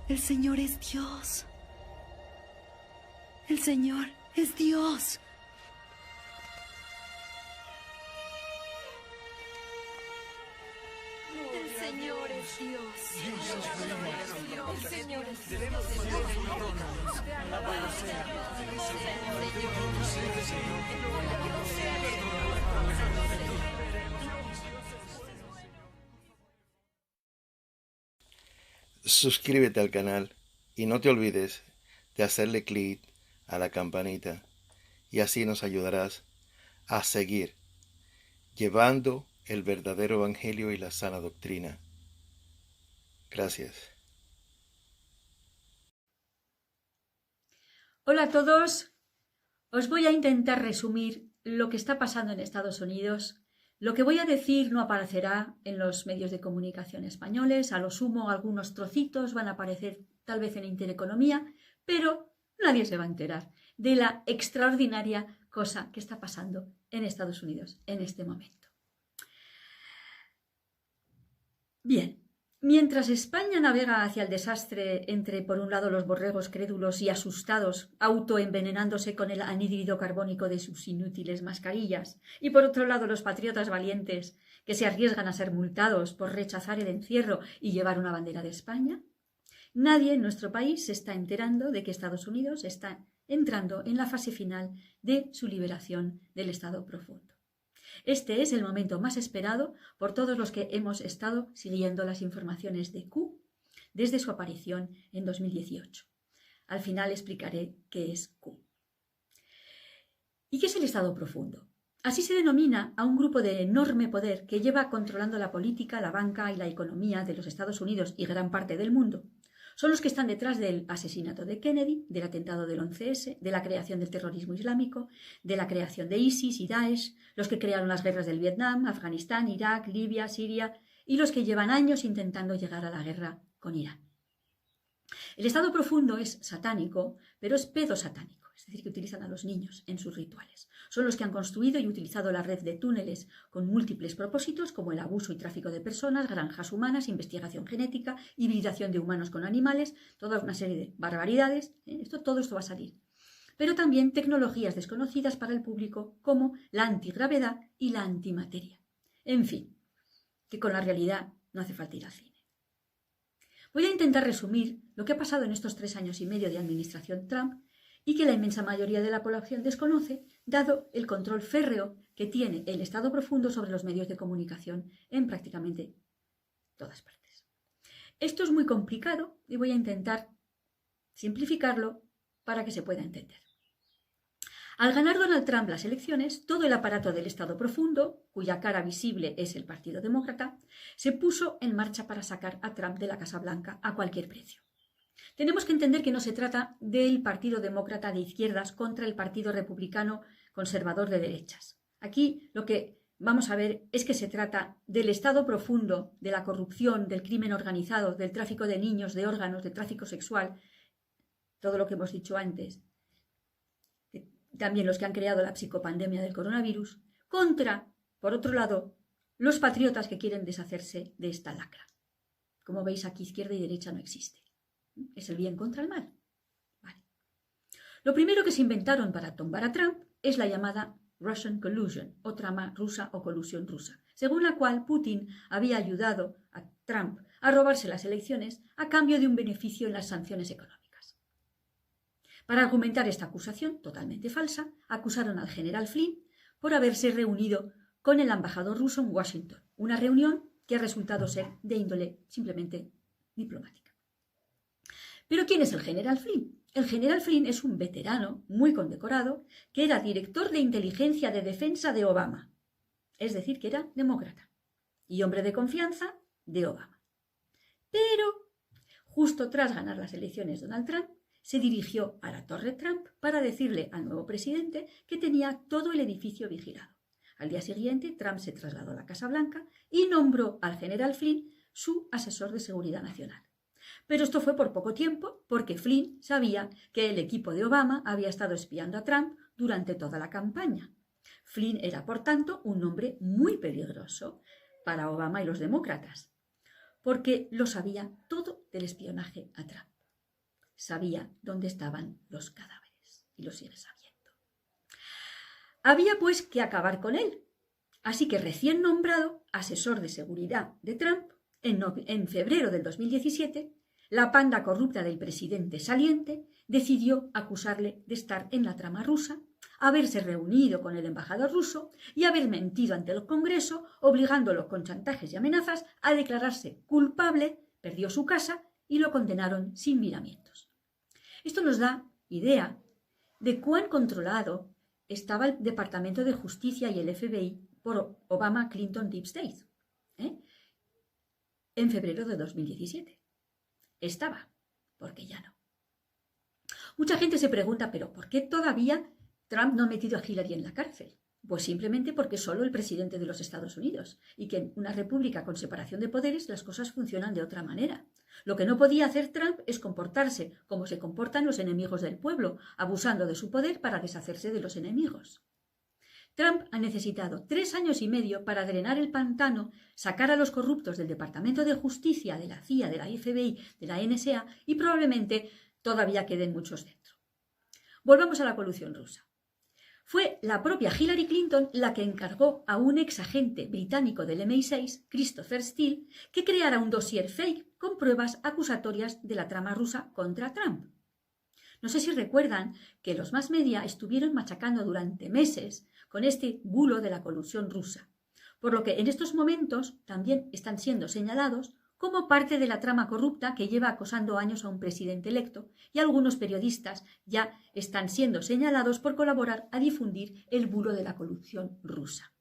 El Señor es Dios. El Señor es Dios. El Señor es Dios. El Señor es Dios. Suscríbete al canal y no te olvides de hacerle clic a la campanita y así nos ayudarás a seguir llevando el verdadero evangelio y la sana doctrina. Gracias. Hola a todos, os voy a intentar resumir lo que está pasando en Estados Unidos. Lo que voy a decir no aparecerá en los medios de comunicación españoles, a lo sumo algunos trocitos van a aparecer tal vez en Intereconomía, pero nadie se va a enterar de la extraordinaria cosa que está pasando en Estados Unidos en este momento. Bien. Mientras España navega hacia el desastre entre, por un lado, los borregos crédulos y asustados, autoenvenenándose con el anhídrido carbónico de sus inútiles mascarillas, y por otro lado, los patriotas valientes que se arriesgan a ser multados por rechazar el encierro y llevar una bandera de España, nadie en nuestro país se está enterando de que Estados Unidos está entrando en la fase final de su liberación del estado profundo. Este es el momento más esperado por todos los que hemos estado siguiendo las informaciones de Q desde su aparición en 2018. Al final explicaré qué es Q. ¿Y qué es el estado profundo? Así se denomina a un grupo de enorme poder que lleva controlando la política, la banca y la economía de los Estados Unidos y gran parte del mundo. Son los que están detrás del asesinato de Kennedy, del atentado del 11S, de la creación del terrorismo islámico, de la creación de ISIS y Daesh, los que crearon las guerras del Vietnam, Afganistán, Irak, Libia, Siria y los que llevan años intentando llegar a la guerra con Irán. El estado profundo es satánico, pero es pedosatánico, es decir, que utilizan a los niños en sus rituales. Son los que han construido y utilizado la red de túneles con múltiples propósitos, como el abuso y tráfico de personas, granjas humanas, investigación genética, hibridación de humanos con animales, toda una serie de barbaridades. Todo esto va a salir. Pero también tecnologías desconocidas para el público, como la antigravedad y la antimateria. En fin, que con la realidad no hace falta ir al cine. Voy a intentar resumir lo que ha pasado en estos 3 años y medio de administración Trump y que la inmensa mayoría de la población desconoce, dado el control férreo que tiene el estado profundo sobre los medios de comunicación en prácticamente todas partes. Esto es muy complicado y voy a intentar simplificarlo para que se pueda entender. Al ganar Donald Trump las elecciones, todo el aparato del estado profundo, cuya cara visible es el Partido Demócrata, se puso en marcha para sacar a Trump de la Casa Blanca a cualquier precio. Tenemos que entender que no se trata del Partido Demócrata de izquierdas contra el Partido Republicano conservador de derechas. Aquí lo que vamos a ver es que se trata del estado profundo, de la corrupción, del crimen organizado, del tráfico de niños, de órganos, del tráfico sexual, todo lo que hemos dicho antes, también los que han creado la psicopandemia del coronavirus, contra, por otro lado, los patriotas que quieren deshacerse de esta lacra. Como veis, aquí izquierda y derecha no existe. Es el bien contra el mal. Vale. Lo primero que se inventaron para tumbar a Trump es la llamada Russian Collusion, o trama rusa o colusión rusa, según la cual Putin había ayudado a Trump a robarse las elecciones a cambio de un beneficio en las sanciones económicas. Para argumentar esta acusación totalmente falsa, acusaron al general Flynn por haberse reunido con el embajador ruso en Washington, una reunión que ha resultado ser de índole simplemente diplomática. ¿Pero quién es el general Flynn? El general Flynn es un veterano muy condecorado que era director de inteligencia de defensa de Obama, es decir, que era demócrata y hombre de confianza de Obama. Pero, justo tras ganar las elecciones Donald Trump, se dirigió a la Torre Trump para decirle al nuevo presidente que tenía todo el edificio vigilado. Al día siguiente, Trump se trasladó a la Casa Blanca y nombró al general Flynn su asesor de seguridad nacional. Pero esto fue por poco tiempo, porque Flynn sabía que el equipo de Obama había estado espiando a Trump durante toda la campaña. Flynn era, por tanto, un hombre muy peligroso para Obama y los demócratas, porque lo sabía todo del espionaje a Trump. sabía dónde estaban los cadáveres y lo sigue sabiendo. Había pues que acabar con él. Así que recién nombrado asesor de seguridad de Trump, en febrero del 2017, la panda corrupta del presidente saliente decidió acusarle de estar en la trama rusa, haberse reunido con el embajador ruso y haber mentido ante el Congreso, obligándolo con chantajes y amenazas a declararse culpable, perdió su casa y lo condenaron sin miramientos. Esto nos da idea de cuán controlado estaba el Departamento de Justicia y el FBI por Obama-Clinton Deep State, en febrero de 2017. Estaba, porque ya no. Mucha gente se pregunta, ¿pero por qué todavía Trump no ha metido a Hillary en la cárcel? Pues simplemente porque es solo el presidente de los Estados Unidos y que en una república con separación de poderes las cosas funcionan de otra manera. Lo que no podía hacer Trump es comportarse como se comportan los enemigos del pueblo, abusando de su poder para deshacerse de los enemigos. Trump ha necesitado 3 años y medio para drenar el pantano, sacar a los corruptos del Departamento de Justicia, de la CIA, de la FBI, de la NSA y probablemente todavía queden muchos dentro. Volvamos a la colusión rusa. Fue la propia Hillary Clinton la que encargó a un ex agente británico del MI6, Christopher Steele, que creara un dossier fake con pruebas acusatorias de la trama rusa contra Trump. No sé si recuerdan que los mass media estuvieron machacando durante meses con este bulo de la colusión rusa, por lo que en estos momentos también están siendo señalados como parte de la trama corrupta que lleva acosando años a un presidente electo, y algunos periodistas ya están siendo señalados por colaborar a difundir el bulo de la colusión rusa.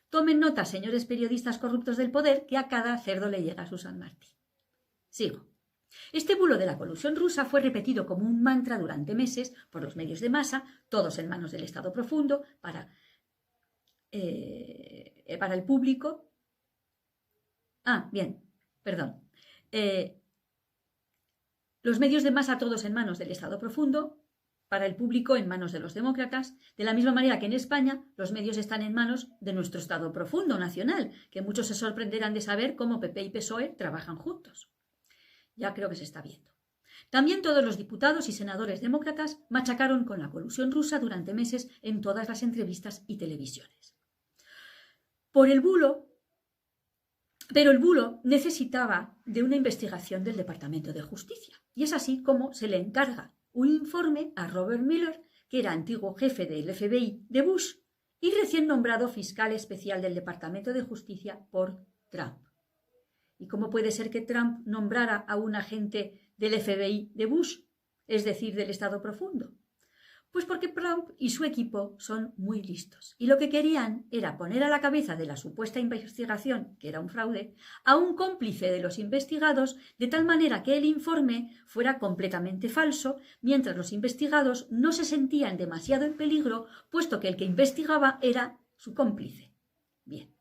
Tomen nota, señores periodistas corruptos del poder, que a cada cerdo le llega su San Martín. Sigo. Este bulo de la colusión rusa fue repetido como un mantra durante meses por los medios de masa, todos en manos del Estado profundo, para el público. Los medios de masa todos en manos del Estado profundo, para el público en manos de los demócratas, de la misma manera que en España los medios están en manos de nuestro Estado profundo nacional, que muchos se sorprenderán de saber cómo PP y PSOE trabajan juntos. Ya creo que se está viendo. También todos los diputados y senadores demócratas machacaron con la colusión rusa durante meses en todas las entrevistas y televisiones. Pero el bulo necesitaba de una investigación del Departamento de Justicia, y es así como se le encarga un informe a Robert Mueller, que era antiguo jefe del FBI de Bush y recién nombrado fiscal especial del Departamento de Justicia por Trump. ¿Y cómo puede ser que Trump nombrara a un agente del FBI de Bush, es decir, del Estado profundo? Pues porque Trump y su equipo son muy listos y lo que querían era poner a la cabeza de la supuesta investigación, que era un fraude, a un cómplice de los investigados, de tal manera que el informe fuera completamente falso, mientras los investigados no se sentían demasiado en peligro, puesto que el que investigaba era su cómplice. Bien.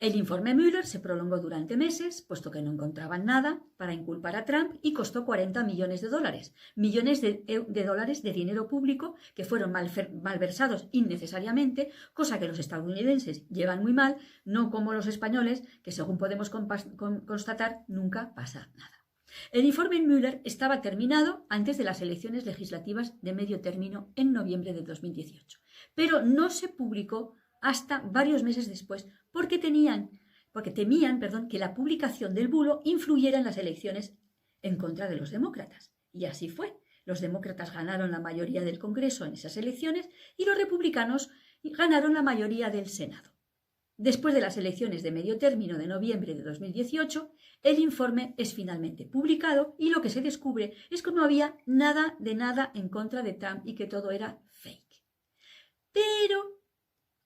El informe Mueller se prolongó durante meses, puesto que no encontraban nada para inculpar a Trump, y costó $40 millones, millones de dólares de dinero público que fueron malversados innecesariamente, cosa que los estadounidenses llevan muy mal, no como los españoles, que según podemos constatar nunca pasa nada. El informe Mueller estaba terminado antes de las elecciones legislativas de medio término en noviembre de 2018, pero no se publicó hasta varios meses después, porque temían que la publicación del bulo influyera en las elecciones en contra de los demócratas. Y así fue. Los demócratas ganaron la mayoría del Congreso en esas elecciones y los republicanos ganaron la mayoría del Senado. Después de las elecciones de medio término de noviembre de 2018, el informe es finalmente publicado y lo que se descubre es que no había nada de nada en contra de Trump y que todo era fake. Pero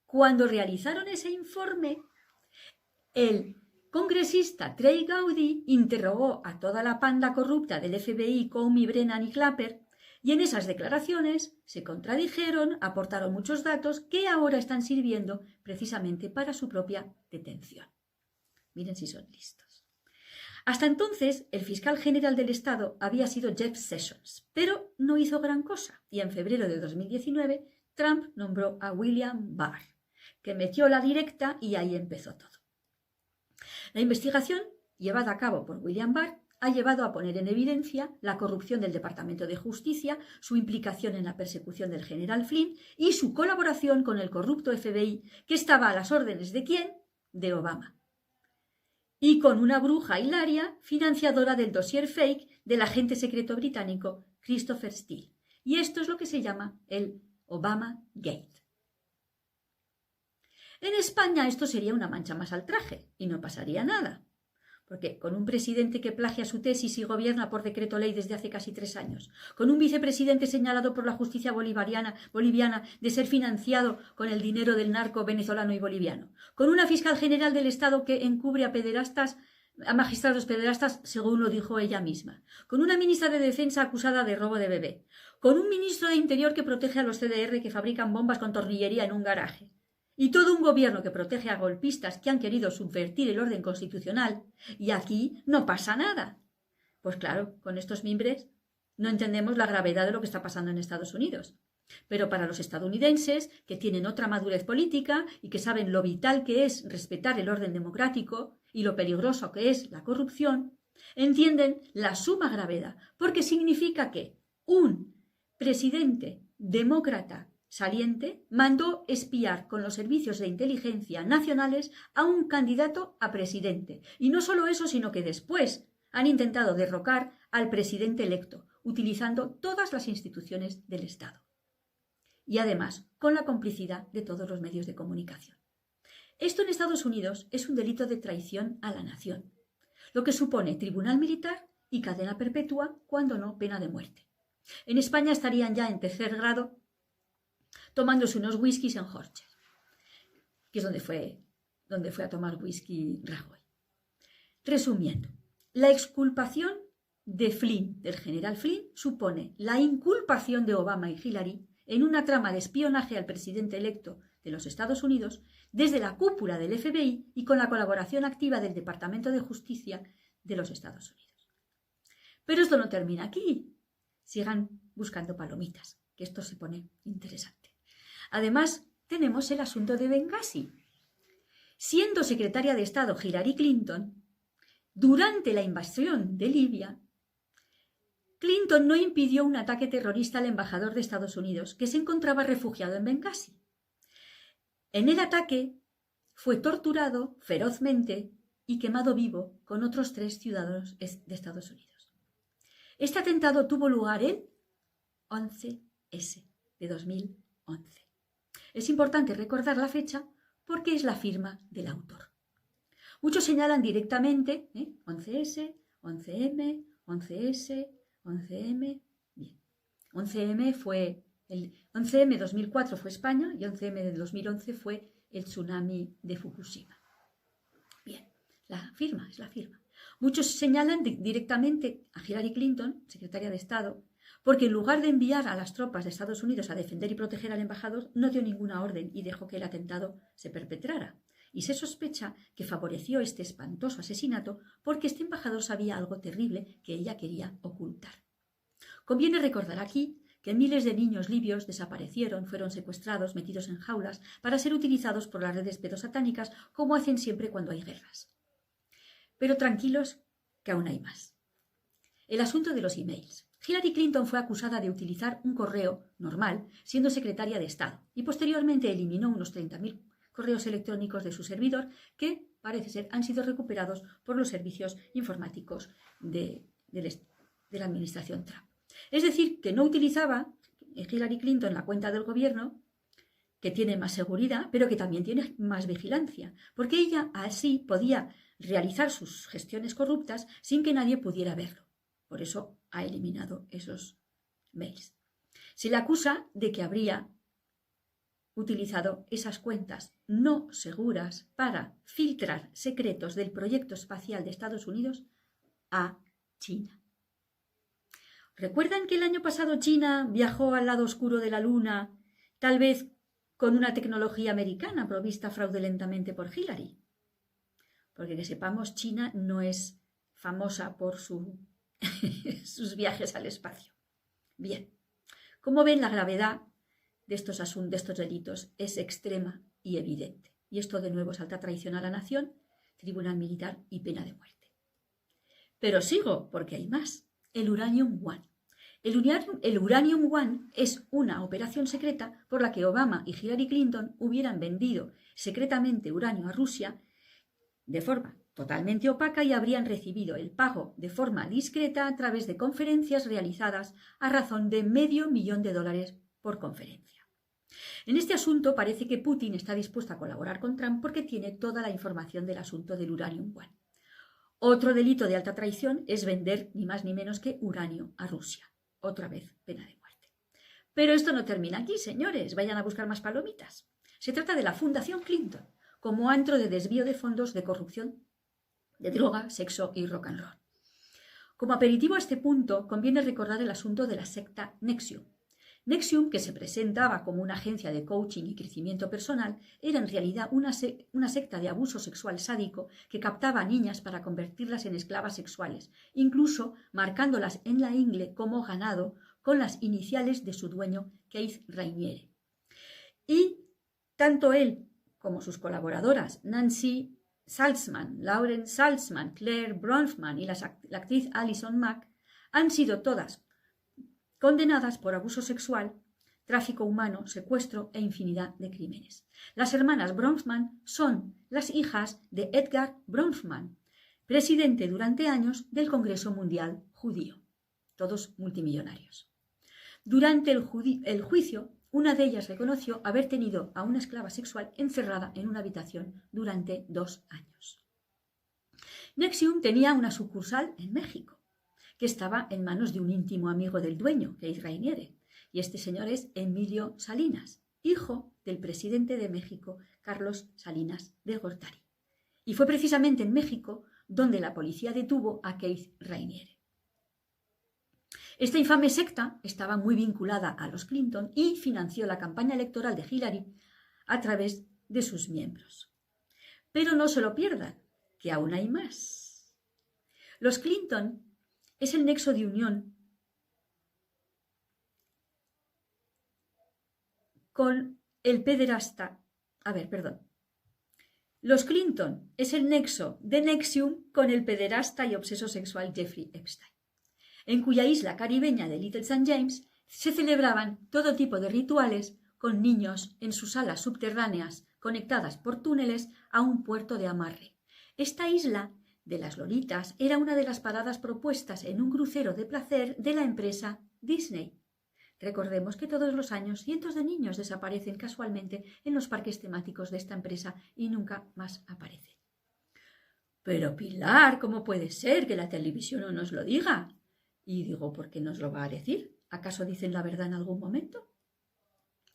cuando realizaron ese informe, el congresista Trey Gowdy interrogó a toda la panda corrupta del FBI, Comey, Brennan y Clapper, y en esas declaraciones se contradijeron, aportaron muchos datos que ahora están sirviendo precisamente para su propia detención. Miren si son listos. Hasta entonces, el fiscal general del Estado había sido Jeff Sessions, pero no hizo gran cosa, y en febrero de 2019 Trump nombró a William Barr, que metió la directa y ahí empezó todo. La investigación, llevada a cabo por William Barr, ha llevado a poner en evidencia la corrupción del Departamento de Justicia, su implicación en la persecución del general Flynn y su colaboración con el corrupto FBI, que estaba a las órdenes ¿de quién? De Obama. Y con una bruja hilaria financiadora del dossier fake del agente secreto británico Christopher Steele. Y esto es lo que se llama el Obama Gate. En España esto sería una mancha más al traje y no pasaría nada. Porque con un presidente que plagia su tesis y gobierna por decreto ley desde hace casi 3 años, con un vicepresidente señalado por la justicia boliviana de ser financiado con el dinero del narco venezolano y boliviano, con una fiscal general del Estado que encubre a magistrados pederastas, según lo dijo ella misma, con una ministra de Defensa acusada de robo de bebé, con un ministro de Interior que protege a los CDR que fabrican bombas con tornillería en un garaje, y todo un gobierno que protege a golpistas que han querido subvertir el orden constitucional, y aquí no pasa nada. Pues claro, con estos mimbres no entendemos la gravedad de lo que está pasando en Estados Unidos. Pero para los estadounidenses, que tienen otra madurez política y que saben lo vital que es respetar el orden democrático y lo peligroso que es la corrupción, entienden la suma gravedad, porque significa que un presidente demócrata saliente mandó espiar con los servicios de inteligencia nacionales a un candidato a presidente. Y no solo eso, sino que después han intentado derrocar al presidente electo, utilizando todas las instituciones del Estado. Y además, con la complicidad de todos los medios de comunicación. Esto en Estados Unidos es un delito de traición a la nación, lo que supone tribunal militar y cadena perpetua, cuando no pena de muerte. En España estarían ya en 3er grado tomándose unos whiskies en Horcher, que es donde fue a tomar whisky Rajoy. Resumiendo, la exculpación de Flynn, del general Flynn, supone la inculpación de Obama y Hillary en una trama de espionaje al presidente electo de los Estados Unidos desde la cúpula del FBI y con la colaboración activa del Departamento de Justicia de los Estados Unidos. Pero esto no termina aquí. Sigan buscando palomitas, que esto se pone interesante. Además, tenemos el asunto de Bengasi. Siendo secretaria de Estado Hillary Clinton, durante la invasión de Libia, Clinton no impidió un ataque terrorista al embajador de Estados Unidos, que se encontraba refugiado en Bengasi. En el ataque fue torturado ferozmente y quemado vivo con otros 3 ciudadanos de Estados Unidos. Este atentado tuvo lugar el 11S de 2011. Es importante recordar la fecha porque es la firma del autor. Muchos señalan directamente 11S, 11M, 11S, 11M. Bien. 11M fue el 11M 2004 fue España y 11M de 2011 fue el tsunami de Fukushima. Bien, la firma es la firma. Muchos señalan directamente a Hillary Clinton, secretaria de Estado, porque en lugar de enviar a las tropas de Estados Unidos a defender y proteger al embajador, no dio ninguna orden y dejó que el atentado se perpetrara. Y se sospecha que favoreció este espantoso asesinato porque este embajador sabía algo terrible que ella quería ocultar. Conviene recordar aquí que miles de niños libios desaparecieron, fueron secuestrados, metidos en jaulas, para ser utilizados por las redes pedosatánicas, como hacen siempre cuando hay guerras. Pero tranquilos, que aún hay más. El asunto de los emails. Hillary Clinton fue acusada de utilizar un correo normal siendo secretaria de Estado y posteriormente eliminó unos 30.000 correos electrónicos de su servidor que, parece ser, han sido recuperados por los servicios informáticos de la administración Trump. Es decir, que no utilizaba Hillary Clinton la cuenta del gobierno, que tiene más seguridad, pero que también tiene más vigilancia, porque ella así podía realizar sus gestiones corruptas sin que nadie pudiera verlo. Por eso ha eliminado esos mails. Se le acusa de que habría utilizado esas cuentas no seguras para filtrar secretos del proyecto espacial de Estados Unidos a China. ¿Recuerdan que el año pasado China viajó al lado oscuro de la Luna, tal vez con una tecnología americana provista fraudulentamente por Hillary? Porque que sepamos, China no es famosa por sus viajes al espacio. Bien, como ven, la gravedad de estos delitos es extrema y evidente. Y esto de nuevo salta traición a la nación, tribunal militar y pena de muerte. Pero sigo, porque hay más. El Uranium One. El Uranium One es una operación secreta por la que Obama y Hillary Clinton hubieran vendido secretamente uranio a Rusia de forma totalmente opaca y habrían recibido el pago de forma discreta a través de conferencias realizadas a razón de $500,000 por conferencia. En este asunto parece que Putin está dispuesto a colaborar con Trump porque tiene toda la información del asunto del Uranium One. Otro delito de alta traición es vender ni más ni menos que uranio a Rusia. Otra vez, pena de muerte. Pero esto no termina aquí, señores. Vayan a buscar más palomitas. Se trata de la Fundación Clinton, como antro de desvío de fondos de corrupción, de droga, sexo y rock and roll. Como aperitivo a este punto, conviene recordar el asunto de la secta NXIVM. NXIVM, que se presentaba como una agencia de coaching y crecimiento personal, era en realidad una secta de abuso sexual sádico que captaba a niñas para convertirlas en esclavas sexuales, incluso marcándolas en la ingle como ganado con las iniciales de su dueño, Keith Rainiere. Y tanto él como sus colaboradoras, Nancy Salzman, Lauren Salzman, Claire Bronfman y la actriz Alison Mack, han sido todas condenadas por abuso sexual, tráfico humano, secuestro e infinidad de crímenes. Las hermanas Bronfman son las hijas de Edgar Bronfman, presidente durante años del Congreso Mundial Judío, todos multimillonarios. Durante el juicio, una de ellas reconoció haber tenido a una esclava sexual encerrada en una habitación durante 2 años. NXIVM tenía una sucursal en México, que estaba en manos de un íntimo amigo del dueño, Keith Rainiere, y este señor es Emilio Salinas, hijo del presidente de México, Carlos Salinas de Gortari. Y fue precisamente en México donde la policía detuvo a Keith Rainiere. Esta infame secta estaba muy vinculada a los Clinton y financió la campaña electoral de Hillary a través de sus miembros. Pero no se lo pierdan, que aún hay más. Los Clinton es el nexo de unión con el pederasta. Los Clinton es el nexo de NXIVM con el pederasta y obseso sexual Jeffrey Epstein, en cuya isla caribeña de Little St. James se celebraban todo tipo de rituales con niños en sus salas subterráneas conectadas por túneles a un puerto de amarre. Esta isla de las Lolitas era una de las paradas propuestas en un crucero de placer de la empresa Disney. Recordemos que todos los años cientos de niños desaparecen casualmente en los parques temáticos de esta empresa y nunca más aparecen. Pero Pilar, ¿cómo puede ser que la televisión no nos lo diga? Y digo, ¿por qué nos lo va a decir? ¿Acaso dicen la verdad en algún momento?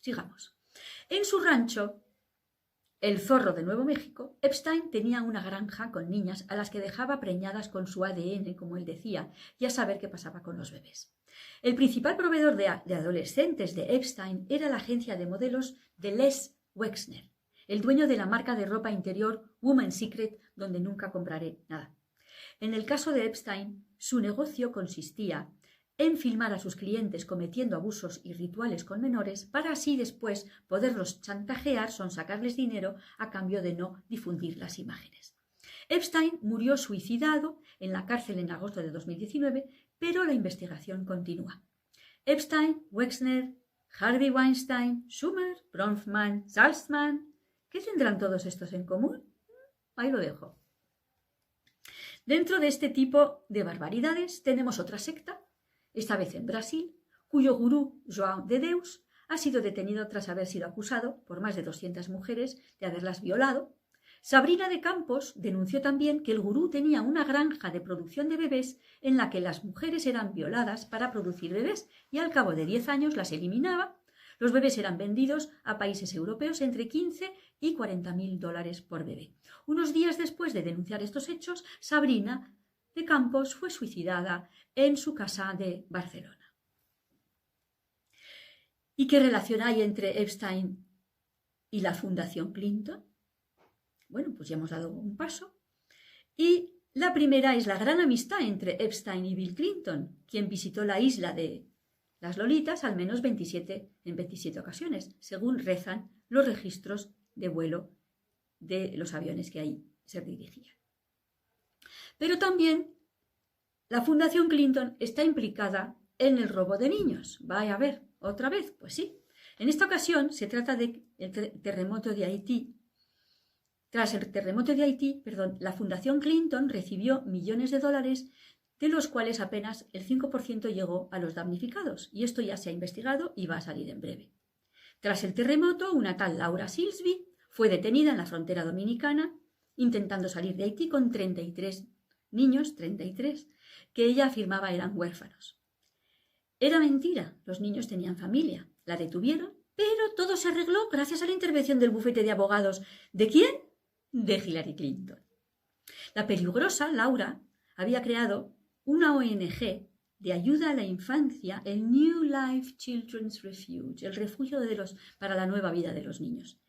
Sigamos. En su rancho, El Zorro de Nuevo México, Epstein tenía una granja con niñas a las que dejaba preñadas con su ADN, como él decía, y a saber qué pasaba con los bebés. El principal proveedor de adolescentes de Epstein era la agencia de modelos de Les Wexner, el dueño de la marca de ropa interior Woman's Secret, donde nunca compraré nada. En el caso de Epstein, su negocio consistía en filmar a sus clientes cometiendo abusos y rituales con menores para así después poderlos chantajear, sonsacarles dinero a cambio de no difundir las imágenes. Epstein murió suicidado en la cárcel en agosto de 2019, pero la investigación continúa. Epstein, Wexner, Harvey Weinstein, Schumer, Bronfman, Salzman, ¿qué tendrán todos estos en común? Ahí lo dejo. Dentro de este tipo de barbaridades tenemos otra secta, esta vez en Brasil, cuyo gurú, João de Deus, ha sido detenido tras haber sido acusado por más de 200 mujeres de haberlas violado. Sabrina de Campos denunció también que el gurú tenía una granja de producción de bebés en la que las mujeres eran violadas para producir bebés y al cabo de 10 años las eliminaba. Los bebés eran vendidos a países europeos entre 15 y $40,000 por bebé. Unos días después de denunciar estos hechos, Sabrina de Campos fue suicidada en su casa de Barcelona. ¿Y qué relación hay entre Epstein y la Fundación Clinton? Bueno, pues ya hemos dado un paso. Y la primera es la gran amistad entre Epstein y Bill Clinton, quien visitó la isla de las Lolitas al menos en 27 ocasiones, según rezan los registros de vuelo de los aviones que ahí se dirigían. Pero también la Fundación Clinton está implicada en el robo de niños. Vaya a ver, otra vez, pues sí. En esta ocasión se trata del terremoto de Haití. Tras el terremoto de Haití, la Fundación Clinton recibió millones de dólares, de los cuales apenas el 5% llegó a los damnificados. Y esto ya se ha investigado y va a salir en breve. Tras el terremoto, una tal Laura Silsby fue detenida en la frontera dominicana, intentando salir de Haití con 33 niños, 33, que ella afirmaba eran huérfanos. Era mentira, los niños tenían familia. La detuvieron, pero todo se arregló gracias a la intervención del bufete de abogados. ¿De quién? De Hillary Clinton. La peligrosa Laura había creado una ONG de ayuda a la infancia, el New Life Children's Refuge, el refugio para la nueva vida de los niños.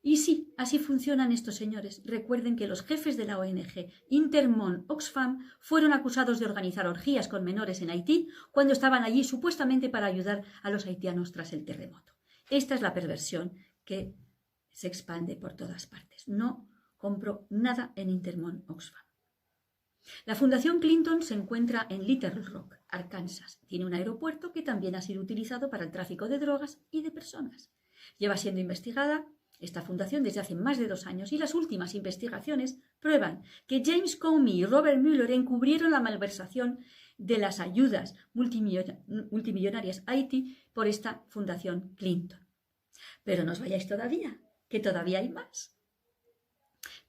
Y sí, así funcionan estos señores. Recuerden que los jefes de la ONG Intermon Oxfam fueron acusados de organizar orgías con menores en Haití cuando estaban allí supuestamente para ayudar a los haitianos tras el terremoto. Esta es la perversión que se expande por todas partes. No compro nada en Intermon Oxfam. La Fundación Clinton se encuentra en Little Rock, Arkansas. Tiene un aeropuerto que también ha sido utilizado para el tráfico de drogas y de personas. Lleva siendo investigada esta fundación desde hace más de 2 años y las últimas investigaciones prueban que James Comey y Robert Mueller encubrieron la malversación de las ayudas multimillonarias a Haití por esta Fundación Clinton. Pero no os vayáis todavía, que todavía hay más.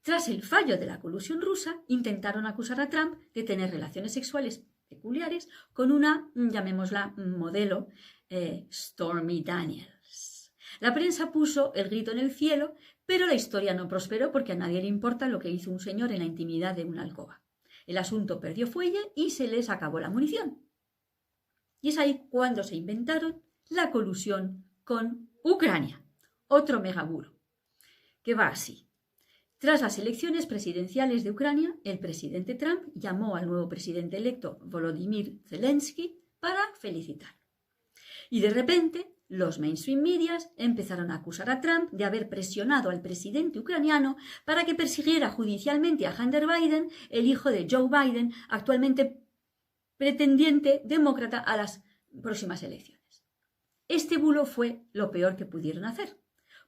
Tras el fallo de la colusión rusa, intentaron acusar a Trump de tener relaciones sexuales peculiares con una, llamémosla, modelo, Stormy Daniels. La prensa puso el grito en el cielo, pero la historia no prosperó porque a nadie le importa lo que hizo un señor en la intimidad de una alcoba. El asunto perdió fuelle y se les acabó la munición. Y es ahí cuando se inventaron la colusión con Ucrania, otro megabulo, que va así. Tras las elecciones presidenciales de Ucrania, el presidente Trump llamó al nuevo presidente electo Volodymyr Zelensky para felicitarlo. Y de repente, los mainstream medias empezaron a acusar a Trump de haber presionado al presidente ucraniano para que persiguiera judicialmente a Hunter Biden, el hijo de Joe Biden, actualmente pretendiente demócrata a las próximas elecciones. Este bulo fue lo peor que pudieron hacer.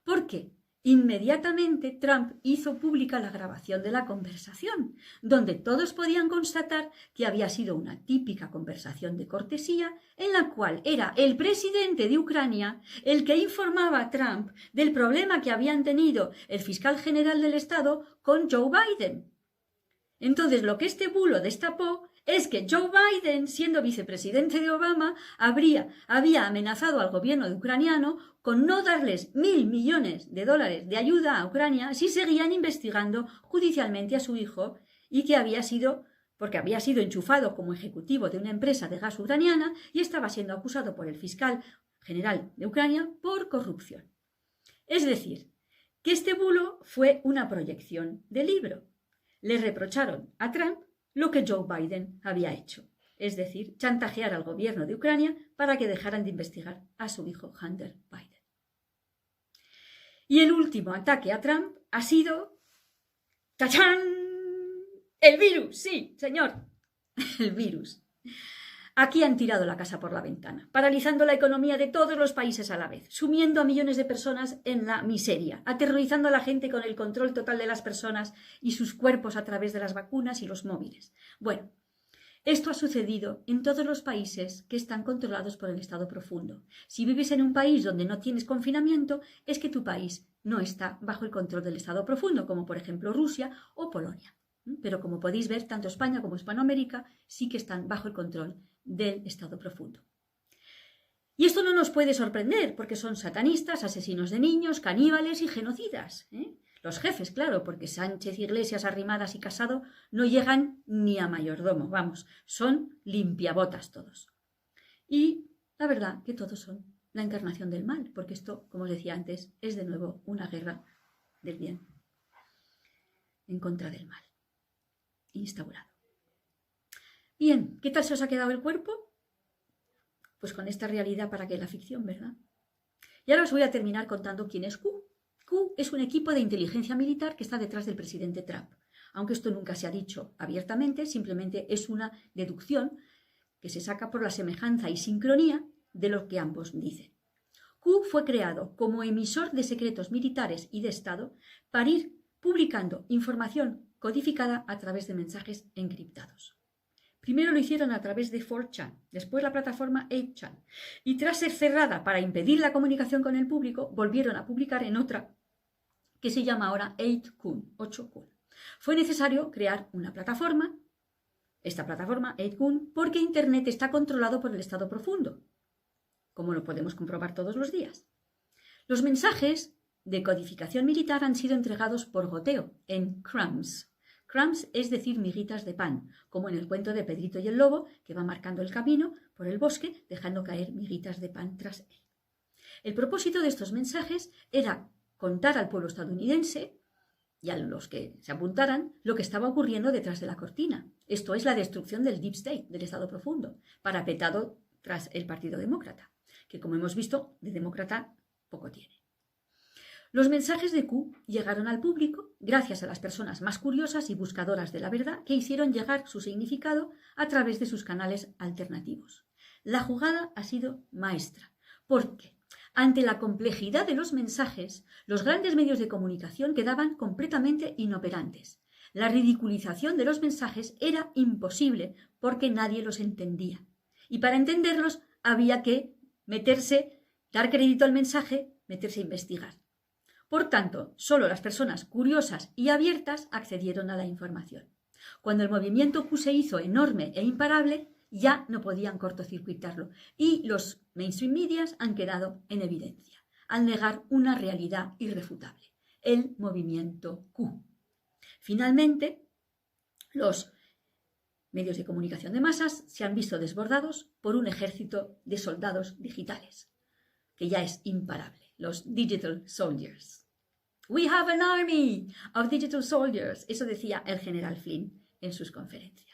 ¿Por qué? Inmediatamente Trump hizo pública la grabación de la conversación, donde todos podían constatar que había sido una típica conversación de cortesía en la cual era el presidente de Ucrania el que informaba a Trump del problema que habían tenido el fiscal general del Estado con Joe Biden. Entonces, lo que este bulo destapó es que Joe Biden, siendo vicepresidente de Obama, había amenazado al gobierno ucraniano con no darles $1.000 millones de ayuda a Ucrania si seguían investigando judicialmente a su hijo y que porque había sido enchufado como ejecutivo de una empresa de gas ucraniana y estaba siendo acusado por el fiscal general de Ucrania por corrupción. Es decir, que este bulo fue una proyección del libro. Le reprocharon a Trump lo que Joe Biden había hecho, es decir, chantajear al gobierno de Ucrania para que dejaran de investigar a su hijo Hunter Biden. Y el último ataque a Trump ha sido ¡tachán! El virus, sí, señor, el virus. Aquí han tirado la casa por la ventana, paralizando la economía de todos los países a la vez, sumiendo a millones de personas en la miseria, aterrorizando a la gente con el control total de las personas y sus cuerpos a través de las vacunas y los móviles. Bueno, esto ha sucedido en todos los países que están controlados por el Estado profundo. Si vives en un país donde no tienes confinamiento, es que tu país no está bajo el control del Estado profundo, como por ejemplo Rusia o Polonia. Pero como podéis ver, tanto España como Hispanoamérica sí que están bajo el control del Estado profundo. Y esto no nos puede sorprender, porque son satanistas, asesinos de niños, caníbales y genocidas. Los jefes, claro, porque Sánchez, Iglesias, Arrimadas y Casado no llegan ni a mayordomo, vamos, son limpiabotas todos. Y la verdad que todos son la encarnación del mal, porque esto, como os decía antes, es de nuevo una guerra del bien en contra del mal, instaurado. Bien, ¿qué tal se os ha quedado el cuerpo? Pues con esta realidad para que la ficción, ¿verdad? Y ahora os voy a terminar contando quién es Q. Q es un equipo de inteligencia militar que está detrás del presidente Trump. Aunque esto nunca se ha dicho abiertamente, simplemente es una deducción que se saca por la semejanza y sincronía de lo que ambos dicen. Q fue creado como emisor de secretos militares y de Estado para ir publicando información codificada a través de mensajes encriptados. Primero lo hicieron a través de 4chan, después la plataforma 8chan, y tras ser cerrada para impedir la comunicación con el público, volvieron a publicar en otra que se llama ahora 8kun, 8kun. Fue necesario crear una plataforma, esta plataforma 8kun, porque Internet está controlado por el Estado profundo, como lo podemos comprobar todos los días. Los mensajes de codificación militar han sido entregados por goteo, en crumbs. Crumbs es decir miguitas de pan, como en el cuento de Pedrito y el Lobo, que va marcando el camino por el bosque, dejando caer miguitas de pan tras él. El propósito de estos mensajes era contar al pueblo estadounidense y a los que se apuntaran lo que estaba ocurriendo detrás de la cortina. Esto es la destrucción del Deep State, del Estado profundo, parapetado tras el Partido Demócrata, que como hemos visto, de demócrata poco tiene. Los mensajes de Q llegaron al público gracias a las personas más curiosas y buscadoras de la verdad que hicieron llegar su significado a través de sus canales alternativos. La jugada ha sido maestra, porque ante la complejidad de los mensajes, los grandes medios de comunicación quedaban completamente inoperantes. La ridiculización de los mensajes era imposible porque nadie los entendía. Y para entenderlos había que dar crédito al mensaje, meterse a investigar. Por tanto, solo las personas curiosas y abiertas accedieron a la información. Cuando el movimiento Q se hizo enorme e imparable, ya no podían cortocircuitarlo y los mainstream medias han quedado en evidencia, al negar una realidad irrefutable, el movimiento Q. Finalmente, los medios de comunicación de masas se han visto desbordados por un ejército de soldados digitales, que ya es imparable, los digital soldiers. We have an army of digital soldiers, eso decía el general Flynn en sus conferencias.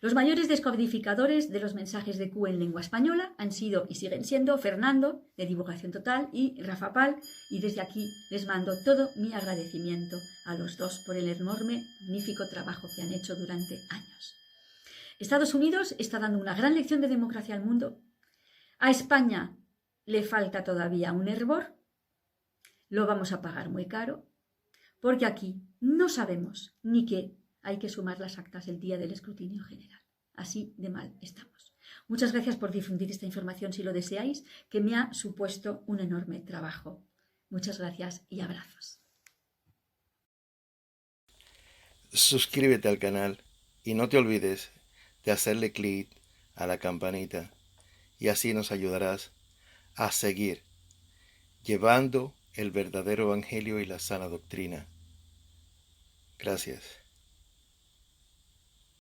Los mayores descodificadores de los mensajes de Q en lengua española han sido y siguen siendo Fernando, de Divulgación Total, y Rafa Pal, y desde aquí les mando todo mi agradecimiento a los dos por el enorme, magnífico trabajo que han hecho durante años. Estados Unidos está dando una gran lección de democracia al mundo. A España le falta todavía un hervor. Lo vamos a pagar muy caro, porque aquí no sabemos ni que hay que sumar las actas el día del escrutinio general. Así de mal estamos. Muchas gracias por difundir esta información si lo deseáis, que me ha supuesto un enorme trabajo. Muchas gracias y abrazos. Suscríbete al canal y no te olvides de hacerle clic a la campanita y así nos ayudarás a seguir llevando el verdadero evangelio y la sana doctrina. Gracias.